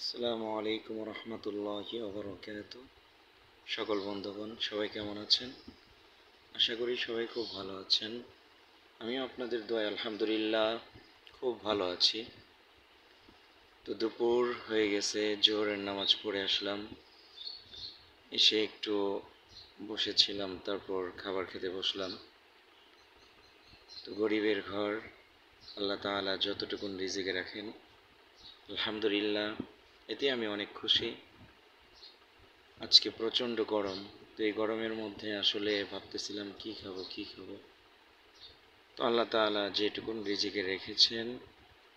আসসালামু আলাইকুম রহমতুল্লাহি ওবরাকাতু। সকল বন্ধুগণ সবাই কেমন আছেন? আশা করি সবাই খুব ভালো আছেন। আমিও আপনাদের দোয়ায় আলহামদুলিল্লাহ খুব ভালো আছি। তো দুপুর হয়ে গেছে, জোহরের নামাজ পড়ে আসলাম, এসে একটু বসেছিলাম, তারপর খাবার খেতে বসলাম। তো গরিবের ঘর আল্লাহ তাআলা যতটুকুন রিজিকে রাখেন আলহামদুলিল্লাহ, এতে আমি অনেক খুশি। আজকে প্রচণ্ড গরম, তো এই গরমের মধ্যে আসলে ভাবতেছিলাম কি খাবো। তো আল্লাহ তাআলা যেটুকুন রিজিকে রেখেছেন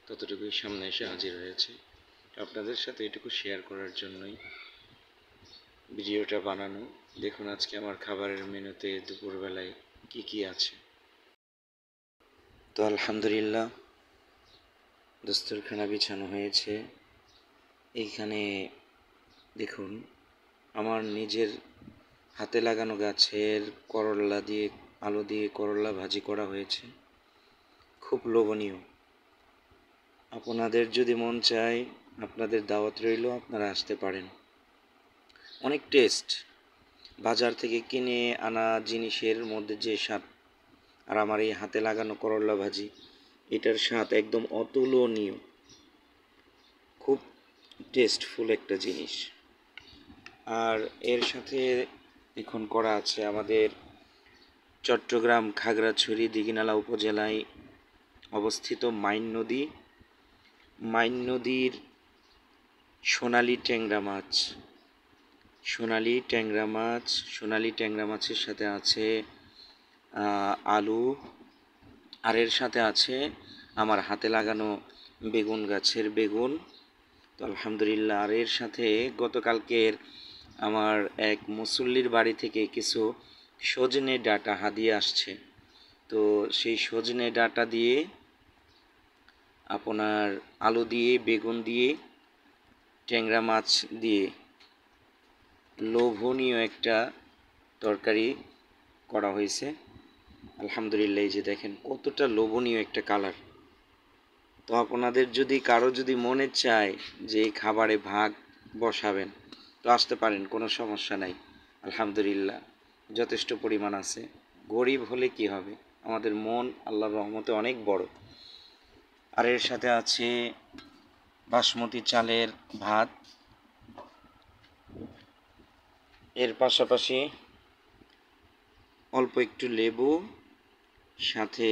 ততটুকুই সামনে এসে হাজির হয়েছে। আপনাদের সাথে এটুকু শেয়ার করার জন্যই ভিডিওটা বানানো। দেখুন আজকে আমার খাবারের মেনুতে দুপুরবেলায় কি আছে। তো আলহামদুলিল্লাহ দস্তরখানা বিছানো হয়েছে। এইখানে দেখুন আমার নিজের হাতে লাগানো গাছের করল্লা দিয়ে, আলু দিয়ে করল্লা ভাজি করা হয়েছে, খুব লোভনীয়। আপনাদের যদি মন চায়, আপনাদের দাওয়াত রইল, আপনারা আসতে পারেন। অনেক টেস্ট, বাজার থেকে কিনে আনা জিনিসের মধ্যে যে স্বাদ আর আমার এই হাতে লাগানো করল্লা ভাজি, এটার স্বাদ একদম অতুলনীয়। খুব টেস্টফুল একটা জিনিস। আর এর সাথে এখন করা আছে আমাদের চট্টগ্রাম খাগড়াছড়ি দীঘিনালা উপজেলায় অবস্থিত মাইন নদীর সোনালী ট্যাংরা মাছের সাথে আছে আলু, আর এর সাথে আছে আমার হাতে লাগানো বেগুন গাছের বেগুন। তো আলহামদুলিল্লাহ, আর এর সাথে গতকালকের আমার এক মুসল্লির বাড়ি থেকে কিছু সজনে ডাঁটা হাদিয়ে আসছে। তো সেই সজনে ডাঁটা দিয়ে আপনার আলু দিয়ে, বেগুন দিয়ে, ট্যাংরা মাছ দিয়ে লোভনীয় একটা তরকারি করা হয়েছে। আলহামদুলিল্লাহ, এই যে দেখেন কতটা লোভনীয় একটা কালার। তো আপনাদের যদি কারো মনে চায় যে এই খাবারে ভাগ বসাবেন, তো আসতে পারেন, কোনো সমস্যা নাই। আলহামদুলিল্লাহ যথেষ্ট পরিমাণ আছে। গরিব হলে কি হবে, আমাদের মন আল্লাহর রহমতে অনেক বড়। আর এর সাথে আছে বাসমতি চালের ভাত, এর পাশাপাশি অল্প একটু লেবু, সাথে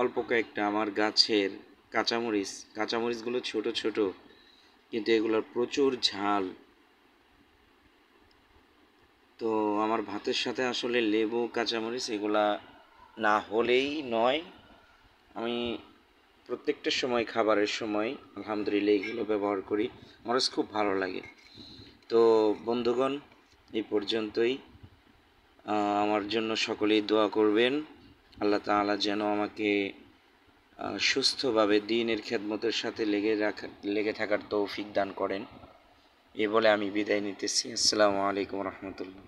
অল্প কয়েকটা আমার গাছের কাঁচামরিচগুলো ছোট ছোট, কিন্তু এগুলোর প্রচুর ঝাল। তো আমার ভাতের সাথে আসলে লেবু, কাঁচামরিচ এগুলা না হলেই নয়। আমি প্রত্যেকটা সময়, খাবারের সময় আলহামদুলিল্লাহ এগুলো ব্যবহার করি, আমার খুব ভালো লাগে। তো বন্ধুগণ, এই পর্যন্তই। আমার জন্য সকলেই দোয়া করবেন, আল্লাহ তাআলা যেন আমাকে সুস্থভাবে দ্বীনের খেদমতের সাথে লেগে থাকার তৌফিক দান করেন। এ বলে আমি বিদায় নিতেছি। আসসালামু আলাইকুম রহমতুল্লাহ।